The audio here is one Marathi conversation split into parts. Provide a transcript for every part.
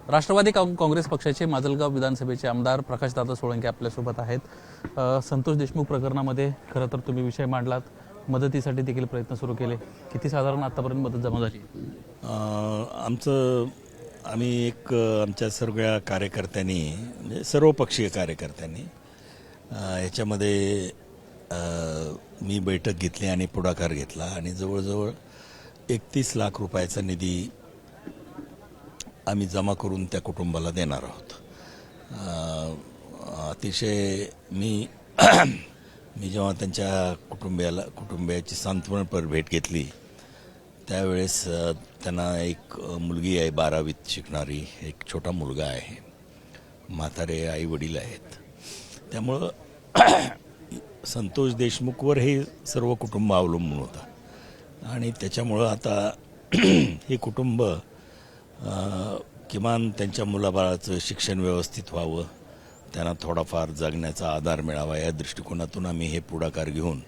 राष्ट्रवादी काँग्रेस पक्षाचे माजलगाव विधानसभेचे आमदार प्रकाशदादा सोळंके आपल्यासोबत आहेत. संतोष देशमुख प्रकरणामध्ये खरं तर तुम्ही विषय मांडलात, मदतीसाठी देखील प्रयत्न सुरू केले. किती साधारण आतापर्यंत मदत जमा झाली? आम्ही आमच्या सगळ्या कार्यकर्त्यांनी म्हणजे सर्वपक्षीय कार्यकर्त्यांनी याच्यामध्ये मी बैठक घेतली आणि पुढाकार घेतला आणि जवळजवळ 31 लाख रुपयाचा निधी आम्ही जमा करून त्या कुटुंबाला देणार आहोत. अतिशय मी जेव्हा त्यांच्या कुटुंबियाची सांत्वनपर भेट घेतली त्यावेळेस त्यांना एक मुलगी आहे, 12वीत शिकणारी, एक छोटा मुलगा आहे, म्हातारे आई वडील आहेत. त्यामुळं संतोष देशमुखवर हे सर्व कुटुंब अवलंबून होतं आणि त्याच्यामुळं आता हे कुटुंब किमान त्यांच्या मुलाबाळाचं शिक्षण व्यवस्थित व्हावं, त्यांना थोडाफार जगण्याचा आधार मिळावा या दृष्टिकोनातून आम्ही हे पुढाकार घेऊन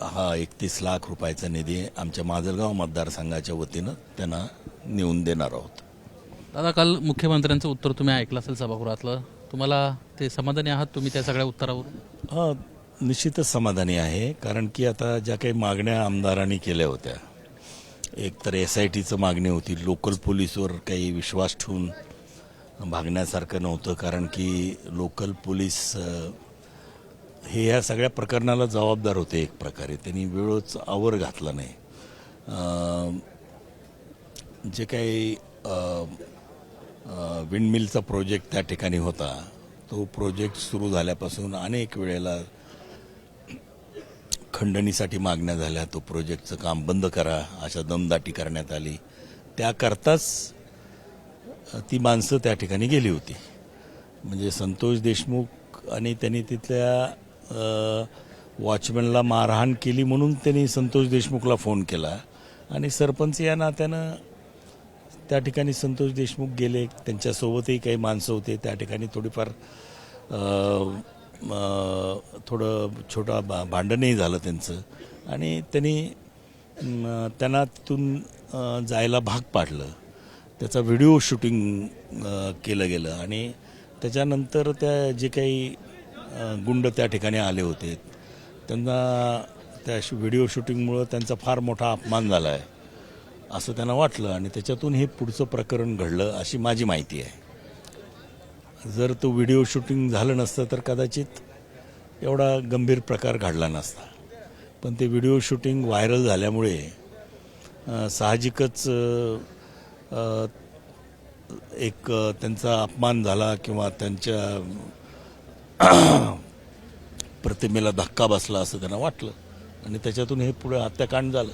हा 31 लाख रुपयाचा निधी आमच्या माजलगाव मतदारसंघाच्या वतीनं त्यांना नेऊन देणार आहोत. दादा, काल मुख्यमंत्र्यांचं उत्तर तुम्ही ऐकलं असेल सभागृहातलं, तुम्हाला ते समाधानी आहात तुम्ही त्या सगळ्या उत्तरावर? निश्चितच समाधानी आहे, कारण की आता ज्या काही मागण्या आमदारांनी केल्या होत्या, एक तर SITचं मागणी होती, लोकल पोलीसवर काही विश्वास ठेवून भागण्यासारखं नव्हतं, कारण की लोकल पोलीस हे ह्या सगळ्या प्रकरणाला जबाबदार होते. एक प्रकारे त्यांनी वेळच आवर घातला नाही. जे काही विंडमिलचा प्रोजेक्ट त्या ठिकाणी होता, तो प्रोजेक्ट सुरू झाल्यापासून अनेक वेळेला खंडणीसाठी मागण्या झाल्या, तो प्रोजेक्टचं काम बंद करा अशा दमदाटी करण्यात आली. त्याकरताच ती माणसं त्या ठिकाणी गेली होती. म्हणजे संतोष देशमुख आणि त्यांनी तिथल्या वॉचमॅनला मारहाण केली म्हणून त्यांनी संतोष देशमुखला फोन केला आणि सरपंच या नात्यानं त्या ठिकाणी संतोष देशमुख गेले. त्यांच्यासोबतही काही माणसं होते. त्या ठिकाणी थोडीफार थोडं छोटा भांडणही झालं त्यांचं आणि त्यांना तिथून जायला भाग पाडलं. त्याचा व्हिडिओ शूटिंग केलं गेलं आणि त्याच्यानंतर त्या जे काही गुंड त्या ठिकाणी आले होते त्यांना त्या व्हिडिओ शूटिंगमुळं त्यांचा फार मोठा अपमान झाला आहे असं त्यांना वाटलं आणि त्याच्यातून हे पुढचं प्रकरण घडलं अशी माझी माहिती आहे. जर तो व्हिडिओ शूटिंग झालं नसतं तर कदाचित एवढा गंभीर प्रकार घडला नसता. पण ते व्हिडिओ शूटिंग व्हायरल झाल्यामुळे साहजिकच एक त्यांचा अपमान झाला किंवा त्यांच्या प्रतिमेला धक्का बसला असं त्यांना वाटलं आणि त्याच्यातून हे पुढे हत्याकांड झालं.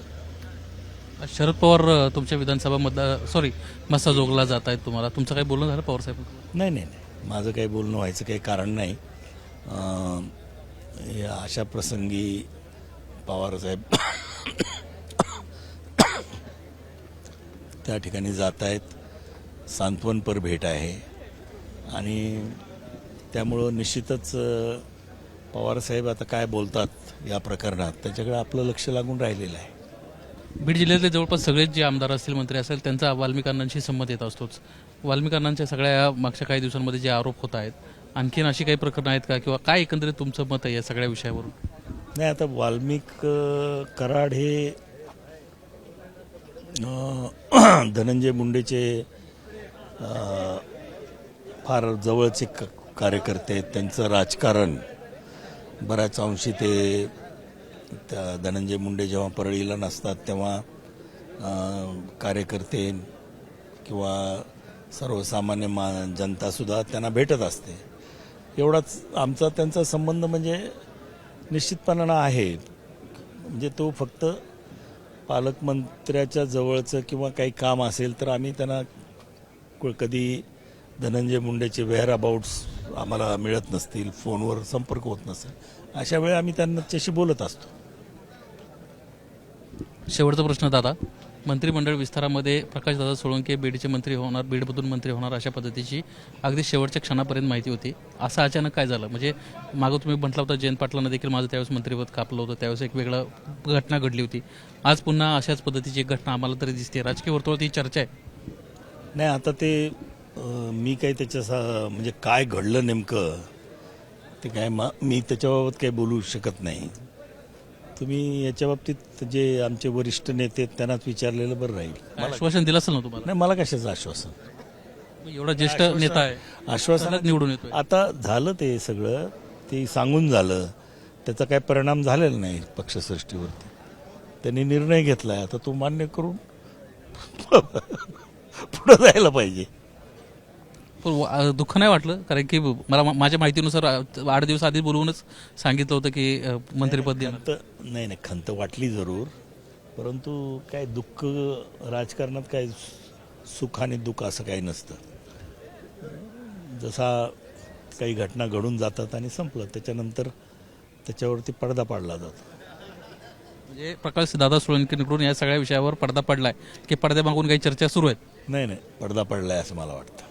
शरद पवार तुमच्या विधानसभा मस्साजोगला जात आहेत, तुम्हाला तुमचं काही बोलणं झालं पवार साहेब? नाही, माझं काही बोलणं व्हायचं काही कारण नाही. अशा प्रसंगी पवारसाहेब त्या ठिकाणी जात आहेत, सांत्वनपर भेट आहे आणि त्यामुळं निश्चितच पवारसाहेब आता काय बोलतात या प्रकरणात त्याच्याकडे आपलं लक्ष लागून राहिलेलं आहे. बीड जिल्ह्यातले जवळपास सगळेच जे आमदार असतील, मंत्री असेल, त्यांचा वाल्मिकांनांशी संमत येत असतोच. वाल्मिकांनांच्या सगळ्या मागच्या काही दिवसांमध्ये जे आरोप होत आहेत, आणखीन अशी काही प्रकरणं आहेत का किंवा काय एकंदरीत तुमचं मत आहे या सगळ्या विषयावरून? नाही, आता वाल्मिक कराड हे धनंजय मुंडेचे फार जवळचे कार्यकर्ते आहेत. त्यांचं राजकारण बऱ्याच अंशी ते त्या धनंजय मुंडे जेव्हा परळीला नसतात तेव्हा कार्यकर्ते किंवा सर्वसामान्य जनतासुद्धा त्यांना भेटत असते. एवढाच आमचा त्यांचा संबंध म्हणजे निश्चितपणानं आहे. म्हणजे तो फक्त पालकमंत्र्याच्या जवळचं किंवा काही काम असेल तर आम्ही त्यांना कधी धनंजय मुंडेचे वेअर अबाउट्स आम्हाला मिळत नसतील, फोनवर संपर्क होत नसेल, अशा वेळी आम्ही त्यांच्याशी बोलत असतो. शेवटचा प्रश्न दादा, मंत्रिमंडळ विस्तारामध्ये प्रकाशदादा सोळंके बीडचे मंत्री होणार, बीडमधून मंत्री होणार अशा पद्धतीची अगदी शेवटच्या क्षणापर्यंत माहिती होती. असं अचानक काय झालं? म्हणजे मागं तुम्ही म्हटलं होतं जयंत पाटलांना देखील माझं त्यावेळेस मंत्रिपद कापलं होतं, त्यावेळेस एक वेगळं घटना घडली होती. आज पुन्हा अशाच पद्धतीची एक घटना आम्हाला तरी दिसते. राजकीय वर्तुळात ही चर्चा आहे. नाही आता ते मी काही म्हणजे काय घडलं नेमकं ते काय मी त्याच्याबाबत काही बोलू शकत नाही. तुम्ही याच्या बाबतीत जे आमचे वरिष्ठ नेते आहेत त्यांनाच विचारलेलं बरं राहील. आश्वासन दिलं असेल ना तुम्हाला? नाही, मला कशाचं आश्वासन? एवढा ज्येष्ठ नेता आहे, आश्वासन सतत निवडून येतोय. आता झालं ते सगळं, ते सांगून झालं, त्याचा काही परिणाम झालेला नाही पक्षसृष्टीवरती. त्यांनी निर्णय घेतलाय, आता तो मान्य करून पुढे जायला पाहिजे. पण दुःख नाही वाटलं? कारण की मला माझ्या माहितीनुसार 8 दिवस आधी बोलवूनच सांगितलं होतं की मंत्रिपद देणार. नाही, खंत वाटली जरूर, परंतु काय दुःख राजकारणात काय सुख आणि दुःख असं काही नसतं. जसा काही घटना घडून जातात आणि संपलं, त्याच्यानंतर त्याच्यावरती पडदा पाडला जातो. म्हणजे प्रकाश दादा सोळंकेकडून या सगळ्या विषयावर पडदा पडलाय की पडद्यामागून काही चर्चा सुरू आहेत? नाही, पडदा पडलाय असं मला वाटतं.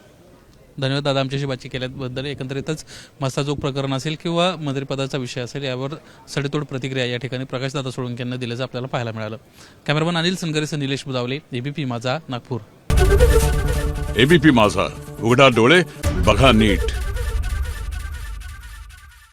धन्यवाद दादा, आमच्याशी बातचीत केल्याबद्दल. एकंदरीतच मस्ताजोग प्रकरण असेल किंवा मंत्रिपदाचा विषय असेल, यावर सडेतोड प्रतिक्रिया या ठिकाणी प्रकाश दादा सोळंके यांना दिल्याचं आपल्याला पाहायला मिळालं. कॅमेरामन अनिल सनगरेसह निलेश बुदावले, एबीपी माझा, नागपूर. एबीपी माझा, उघडा डोळे बघा नीट.